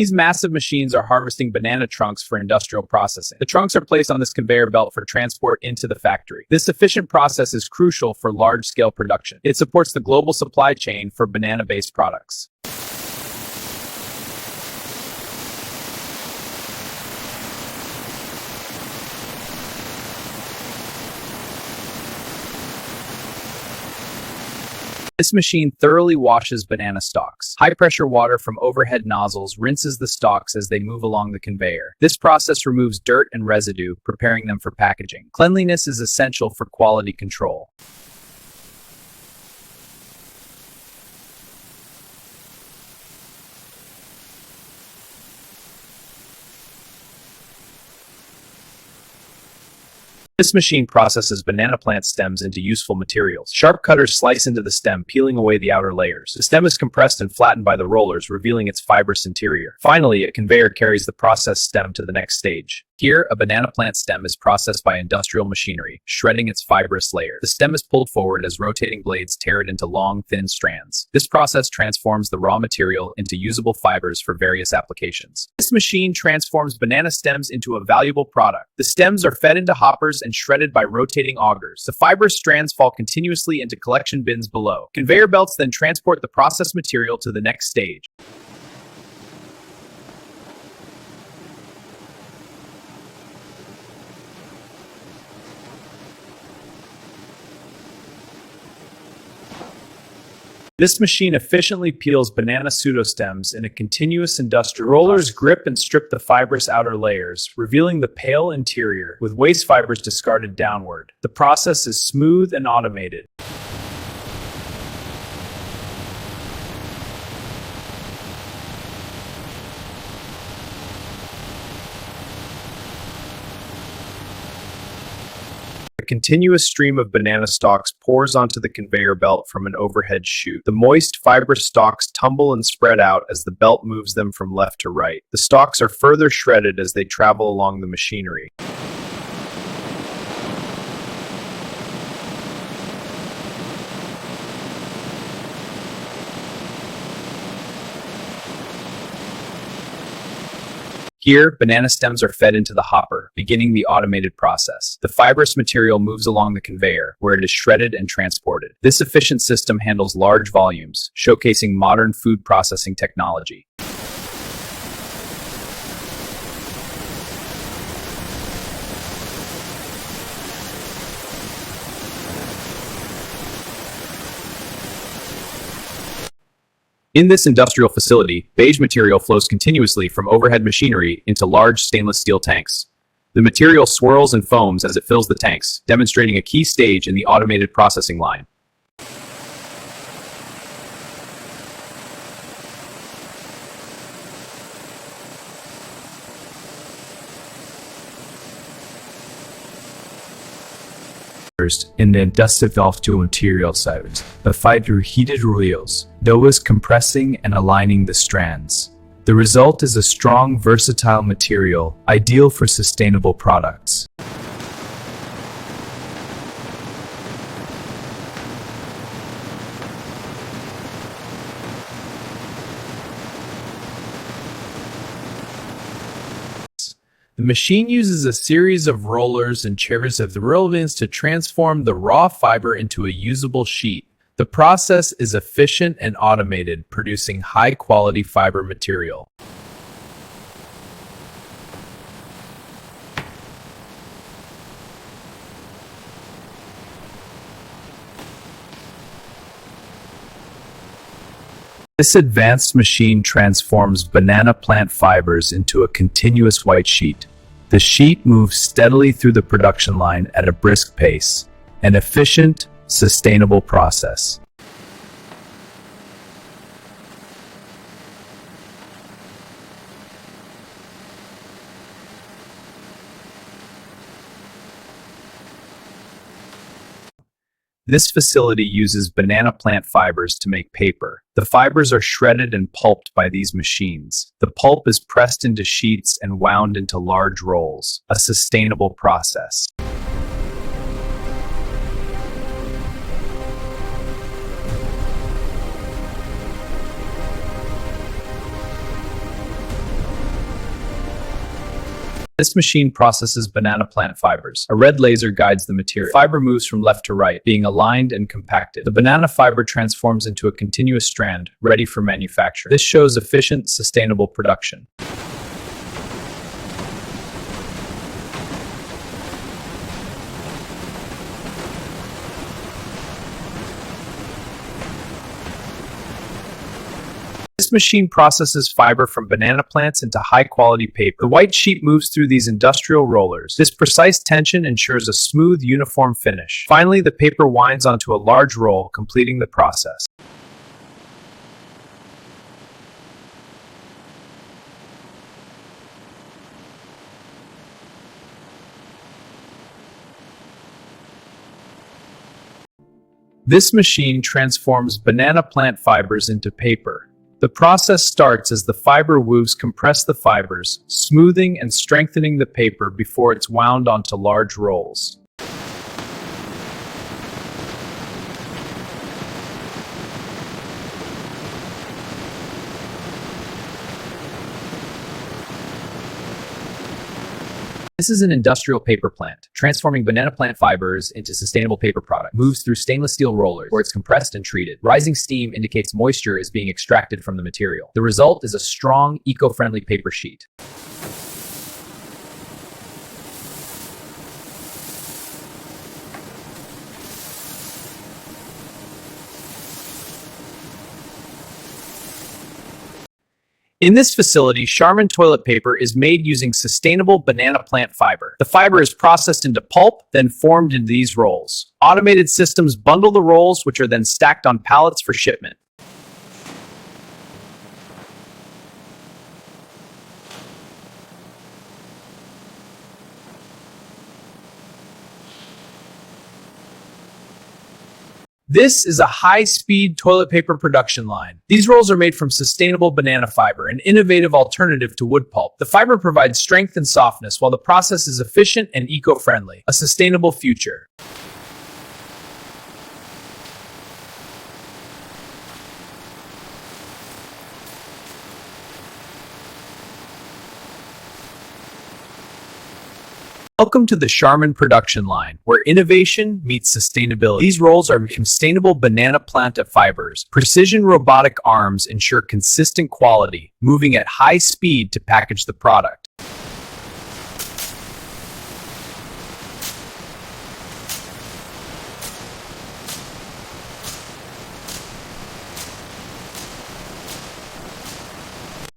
These massive machines are harvesting banana trunks for industrial processing. The trunks are placed on this conveyor belt for transport into the factory. This efficient process is crucial for large-scale production. It supports the global supply chain for banana-based products. This machine thoroughly washes banana stalks. High-pressure water from overhead nozzles rinses the stalks as they move along the conveyor. This process removes dirt and residue, preparing them for packaging. Cleanliness is essential for quality control. This machine processes banana plant stems into useful materials. Sharp cutters slice into the stem, peeling away the outer layers. The stem is compressed and flattened by the rollers, revealing its fibrous interior. Finally, a conveyor carries the processed stem to the next stage. Here, a banana plant stem is processed by industrial machinery, shredding its fibrous layer. The stem is pulled forward as rotating blades tear it into long, thin strands. This process transforms the raw material into usable fibers for various applications. This machine transforms banana stems into a valuable product. The stems are fed into hoppers and shredded by rotating augers. The fibrous strands fall continuously into collection bins below. Conveyor belts then transport the processed material to the next stage. This machine efficiently peels banana pseudostems in a continuous industrial rollers grip and strip the fibrous outer layers, revealing the pale interior, with waste fibers discarded downward. The process is smooth and automated. A continuous stream of banana stalks pours onto the conveyor belt from an overhead chute. The moist, fibrous stalks tumble and spread out as the belt moves them from left to right. The stalks are further shredded as they travel along the machinery. Here, banana stems are fed into the hopper, beginning the automated process. The fibrous material moves along the conveyor, where it is shredded and transported. This efficient system handles large volumes, showcasing modern food processing technology. In this industrial facility, beige material flows continuously from overhead machinery into large stainless steel tanks. The material swirls and foams as it fills the tanks, demonstrating a key stage in the automated processing line. In the industrial material silos, but fight through heated reels, always compressing and aligning the strands. The result is a strong, versatile material, ideal for sustainable products. The machine uses a series of rollers and chairs of the relevance to transform the raw fiber into a usable sheet. The process is efficient and automated, producing high-quality fiber material. This advanced machine transforms banana plant fibers into a continuous white sheet. The sheet moves steadily through the production line at a brisk pace, an efficient, sustainable process. This facility uses banana plant fibers to make paper. The fibers are shredded and pulped by these machines. The pulp is pressed into sheets and wound into large rolls, a sustainable process. This machine processes banana plant fibers. A red laser guides the material. The fiber moves from left to right, being aligned and compacted. The banana fiber transforms into a continuous strand, ready for manufacture. This shows efficient, sustainable production. This machine processes fiber from banana plants into high-quality paper. The white sheet moves through these industrial rollers. This precise tension ensures a smooth, uniform finish. Finally, the paper winds onto a large roll, completing the process. This machine transforms banana plant fibers into paper. The process starts as the fiber weaves compress the fibers, smoothing and strengthening the paper before it's wound onto large rolls. This is an industrial paper plant, transforming banana plant fibers into sustainable paper product. Moves through stainless steel rollers, where it's compressed and treated. Rising steam indicates moisture is being extracted from the material. The result is a strong, eco-friendly paper sheet. In this facility, Charmin toilet paper is made using sustainable banana plant fiber. The fiber is processed into pulp, then formed into these rolls. Automated systems bundle the rolls, which are then stacked on pallets for shipment. This is a high-speed toilet paper production line. These rolls are made from sustainable banana fiber, an innovative alternative to wood pulp. The fiber provides strength and softness, while the process is efficient and eco-friendly. A sustainable future. Welcome to the Charmin production line, where innovation meets sustainability. These rolls are sustainable banana plant fibers. Precision robotic arms ensure consistent quality, moving at high speed to package the product.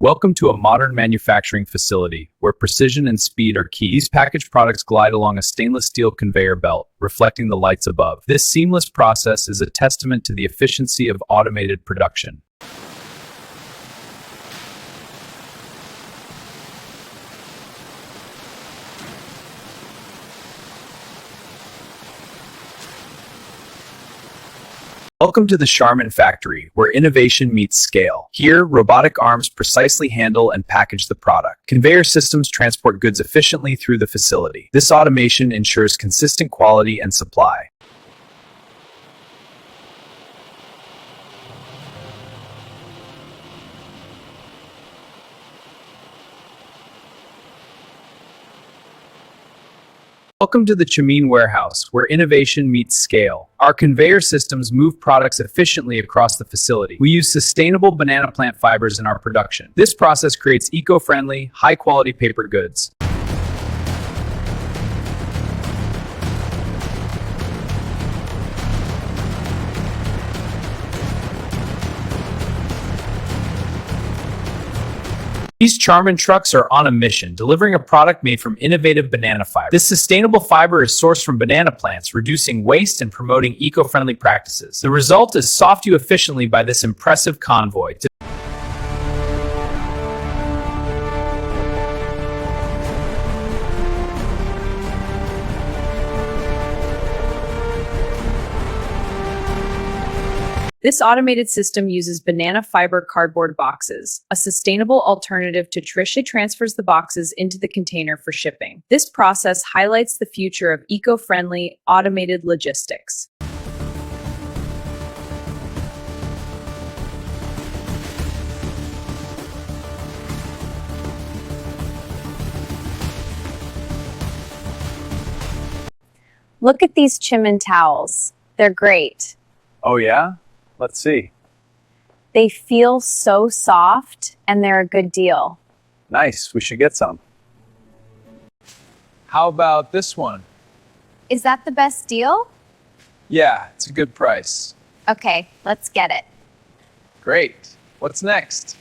Welcome to a modern manufacturing facility where precision and speed are key. These packaged products glide along a stainless steel conveyor belt, reflecting the lights above. This seamless process is a testament to the efficiency of automated production. Welcome to the Charmin factory, where innovation meets scale. Here, robotic arms precisely handle and package the product. Conveyor systems transport goods efficiently through the facility. This automation ensures consistent quality and supply. Welcome to the Chamin warehouse, where innovation meets scale. Our conveyor systems move products efficiently across the facility. We use sustainable banana plant fibers in our production. This process creates eco-friendly, high-quality paper goods. These Charmin trucks are on a mission, delivering a product made from innovative banana fiber. This sustainable fiber is sourced from banana plants, reducing waste and promoting eco-friendly practices. The result is soft you efficiently by this impressive convoy. This automated system uses banana fiber cardboard boxes, a sustainable alternative to traditionally transfers the boxes into the container for shipping. This process highlights the future of eco-friendly, automated logistics. Look at these Chimin towels. They're great. Oh yeah? Let's see. They feel so soft and they're a good deal. Nice, we should get some. How about this one? Is that the best deal? Yeah, it's a good price. Okay, let's get it. Great. What's next?